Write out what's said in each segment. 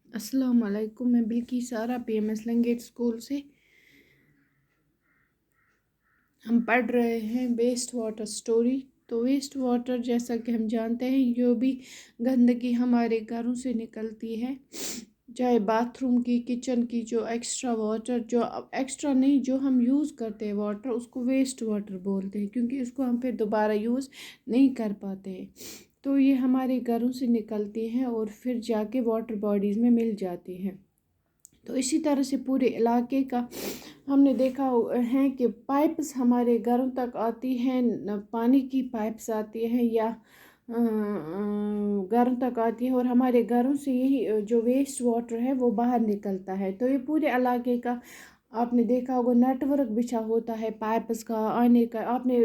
अस्सलाम वालेकुम। मैं बिल्की सारा PMS लंगेट स्कूल से। हम पढ़ रहे हैं वेस्ट वाटर स्टोरी। तो वेस्ट वाटर जैसा कि हम जानते हैं, जो भी गंदगी हमारे घरों से निकलती है, चाहे बाथरूम की, किचन की, जो एक्स्ट्रा वाटर, जो एक्स्ट्रा नहीं, जो हम यूज़ करते हैं वाटर, उसको वेस्ट वाटर बोलते हैं, क्योंकि उसको हम फिर दोबारा यूज़ नहीं कर पाते हैं। तो ये हमारे घरों से निकलती हैं और फिर जाके वाटर बॉडीज़ में मिल जाती हैं। तो इसी तरह से पूरे इलाके का हमने देखा है कि पाइप्स हमारे घरों तक आती हैं, पानी की पाइप्स आती हैं या घरों तक आती है, और हमारे घरों से यही जो वेस्ट वाटर है वो बाहर निकलता है। तो ये पूरे इलाके का आपने देखा होगा नेटवर्क बिछा होता है पाइप्स का आने का। आपने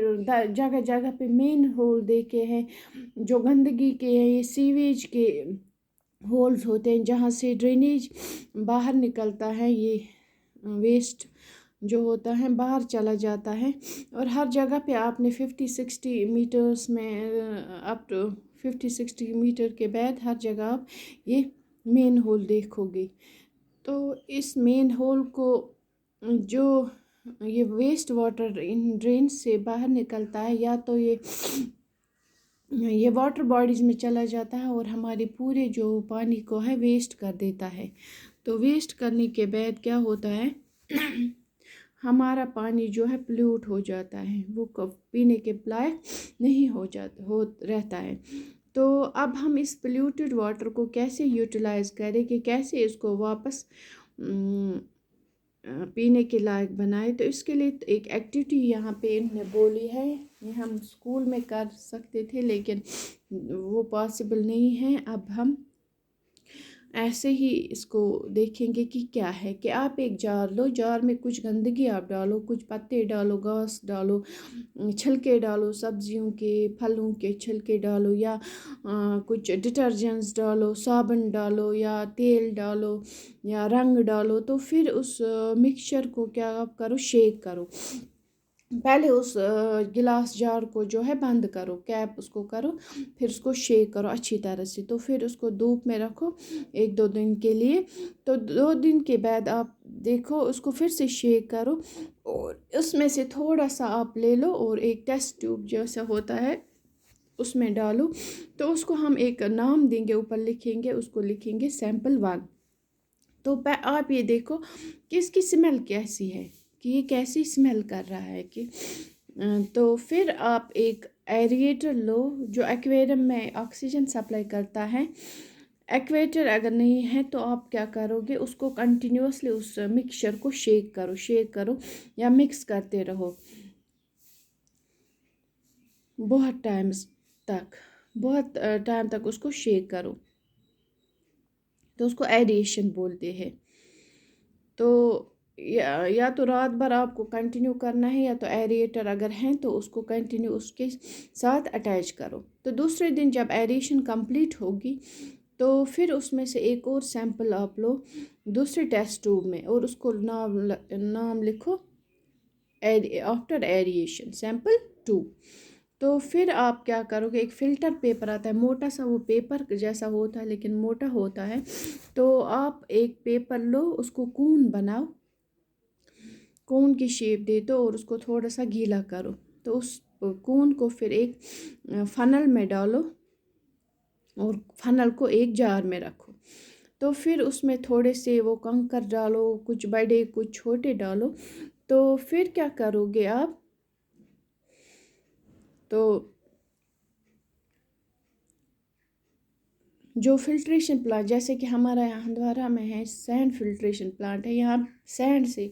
जगह जगह पे मेन होल देखे हैं, जो गंदगी के हैं, ये सीवेज के होल्स होते हैं जहाँ से ड्रेनेज बाहर निकलता है, ये वेस्ट जो होता है बाहर चला जाता है। और हर जगह पे आपने 50-60 मीटर्स में अप टू 50-60 मीटर के बाद हर जगह आप ये मेन होल देखोगे। तो इस मेन होल को जो ये वेस्ट वाटर इन ड्रेन से बाहर निकलता है, या तो ये वाटर बॉडीज़ में चला जाता है और हमारे पूरे जो पानी को है वेस्ट कर देता है। तो वेस्ट करने के बाद क्या होता है हमारा पानी जो है पोल्यूट हो जाता है, वो पीने के लायक नहीं हो रहता है। तो अब हम इस पोल्यूटेड वाटर को कैसे यूटिलाइज करें, कि कैसे इसको वापस पीने के लायक बनाए। तो इसके लिए एक एक्टिविटी यहाँ पे इन्होंने बोली है, ये हम स्कूल में कर सकते थे लेकिन वो पॉसिबल नहीं है। अब हम ऐसे ही इसको देखेंगे कि क्या है, कि आप एक जार लो, जार में कुछ गंदगी आप डालो, कुछ पत्ते डालो, घास डालो, छिलके डालो, सब्जियों के फलों के छिलके डालो, या कुछ डिटर्जेंट्स डालो, साबुन डालो, या तेल डालो, या रंग डालो। तो फिर उस मिक्सचर को क्या आप करो, शेक करो। पहले उस गिलास जार को जो है बंद करो, कैप उसको करो, फिर उसको शेक करो अच्छी तरह से। तो फिर उसको धूप में रखो 1-2 दिन के लिए। तो 2 दिन के बाद आप देखो, उसको फिर से शेक करो और उसमें से थोड़ा सा आप ले लो और एक टेस्ट ट्यूब जैसा होता है उसमें डालो। तो उसको हम एक नाम देंगे, ऊपर लिखेंगे, उसको लिखेंगे सैंपल 1। तो आप ये देखो कि इसकी स्मेल कैसी है, कि ये कैसी स्मेल कर रहा है। कि तो फिर आप एक एरिएटर लो जो एक्वेरियम में ऑक्सीजन सप्लाई करता है। एक्वेटर अगर नहीं है तो आप क्या करोगे, उसको कंटिन्यूसली उस मिक्सचर को शेक करो या मिक्स करते रहो बहुत तक बहुत टाइम तक उसको शेक करो। तो उसको एरिएशन बोलते हैं। तो या तो रात भर आपको कंटिन्यू करना है, या तो एरिएटर अगर है तो उसको कंटिन्यू उसके साथ अटैच करो। तो दूसरे दिन जब एरिएशन कंप्लीट होगी तो फिर उसमें से एक और सैंपल आप लो दूसरे टेस्ट ट्यूब में, और उसको नाम लिखो आफ्टर एरिएशन सैंपल 2। तो फिर आप क्या करोगे, एक फ़िल्टर पेपर आता है मोटा सा, वो पेपर जैसा होता है लेकिन मोटा होता है। तो आप एक पेपर लो, उसको कोन बनाओ, कोन की शेप दे दो और उसको थोड़ा सा गीला करो। तो उस कोन को फिर एक फनल में डालो और फनल को एक जार में रखो। तो फिर उसमें थोड़े से वो कंकर डालो, कुछ बड़े कुछ छोटे डालो। तो फिर क्या करोगे आप, तो जो फिल्ट्रेशन प्लांट, जैसे कि हमारा यहाँ हंदवारा में है सैंड फिल्ट्रेशन प्लांट है, यहाँ सैंड से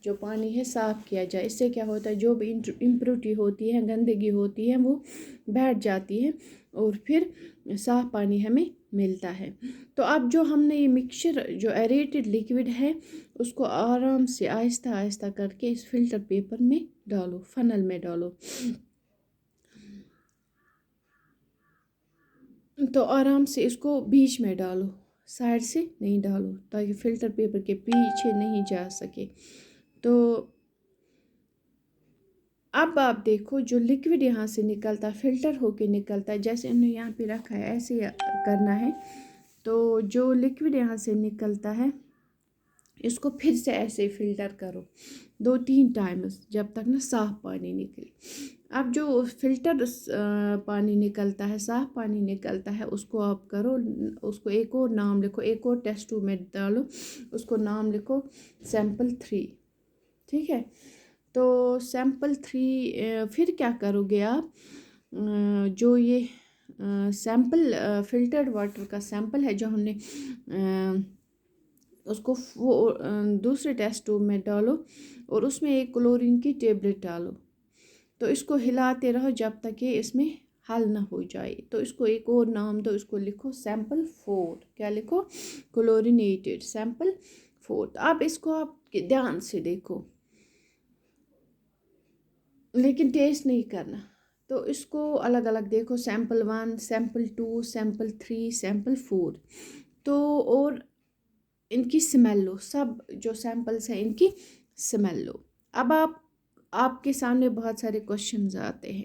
जो पानी है साफ़ किया जाए। इससे क्या होता है, जो भी इम्प्योरिटी होती है, गंदगी होती है, वो बैठ जाती है और फिर साफ़ पानी हमें मिलता है। तो अब जो हमने ये मिक्सचर जो एरेटेड लिक्विड है, उसको आराम से आहिस्ता आहिस्ता करके इस फिल्टर पेपर में डालो, फनल में डालो। तो आराम से इसको बीच में डालो, साइड से नहीं डालो, ताकि फ़िल्टर पेपर के पीछे नहीं जा सके। तो अब आप देखो जो लिक्विड यहाँ से निकलता, फ़िल्टर होके निकलता है, जैसे हमने यहाँ पे रखा है ऐसे करना है। تو جو لکوڈ یہاں سے نکلتا ہے اس کو پھر سے ایسے فلٹر کرو 2-3 ٹائمز جب تک نا صاف پانی نکلے. اب جو فلٹر پانی نکلتا ہے، صاف پانی نکلتا ہے، اس کو آپ کرو، اس کو ایک اور نام لکھو، ایک اور ٹیسٹ ٹیوب میں ڈالو، اس کو نام لکھو سیمپل 3. ٹھیک ہے، تو سیمپل 3 پھر کیا کرو گے آپ، جو یہ سیمپل فلٹرڈ واٹر کا سیمپل ہے جو ہم نے اس کو وہ دوسرے ٹیسٹ ٹیوب میں ڈالو اور اس میں ایک کلورین کی ٹیبلٹ ڈالو. تو اس کو ہلاتے رہو جب تک کہ اس میں حل نہ ہو جائے. تو اس کو ایک اور نام دو، اس کو لکھو سیمپل 4. کیا لکھو؟ کلورینیٹڈ سیمپل 4. اب اس کو آپ دھیان سے دیکھو لیکن ٹیسٹ نہیں کرنا. تو اس کو الگ الگ دیکھو، سیمپل 1، سیمپل 2، سیمپل 3، سیمپل 4. تو اور ان کی سمیل لو، سب جو سیمپلس ہیں ان کی سمیل لو. اب آپ کے سامنے بہت سارے کوشچنز آتے ہیں.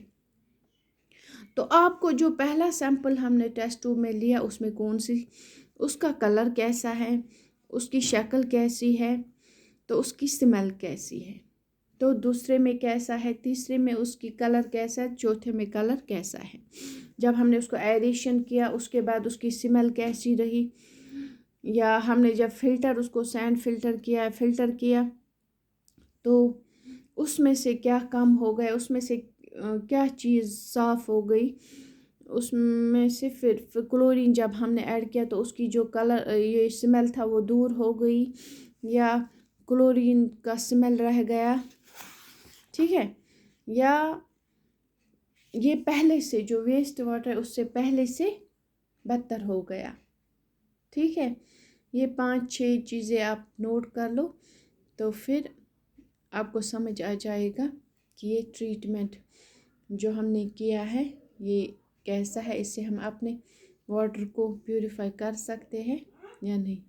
تو آپ کو جو پہلا سیمپل ہم نے ٹیسٹ ٹیوب میں لیا اس میں کون سی، اس کا کلر کیسا ہے، اس کی شکل کیسی ہے، تو اس کی سمیل کیسی ہے. تو دوسرے میں کیسا ہے، تیسرے میں اس کی کلر کیسا ہے، چوتھے میں کلر کیسا ہے. جب ہم نے اس کو ایریشن کیا اس کے بعد اس کی سمیل کیسی رہی، یا ہم نے جب اس کو سینڈ فلٹر کیا تو اس میں سے کیا کم ہو گیا، اس میں سے کیا چیز صاف ہو گئی، اس میں سے پھر کلورین جب ہم نے ایڈ کیا تو اس کی جو کلر یہ سمیل تھا وہ دور ہو گئی یا کلورین کا سمیل رہ گیا. ٹھیک ہے، یا یہ پہلے سے جو ویسٹ واٹر ہے اس سے پہلے سے بدتر ہو گیا. ٹھیک ہے، یہ 5-6 چیزیں آپ نوٹ کر لو تو پھر آپ کو سمجھ آ جائے گا کہ یہ ٹریٹمنٹ جو ہم نے کیا ہے یہ کیسا ہے، اس سے ہم اپنے واٹر کو پیوریفائی کر سکتے ہیں یا نہیں.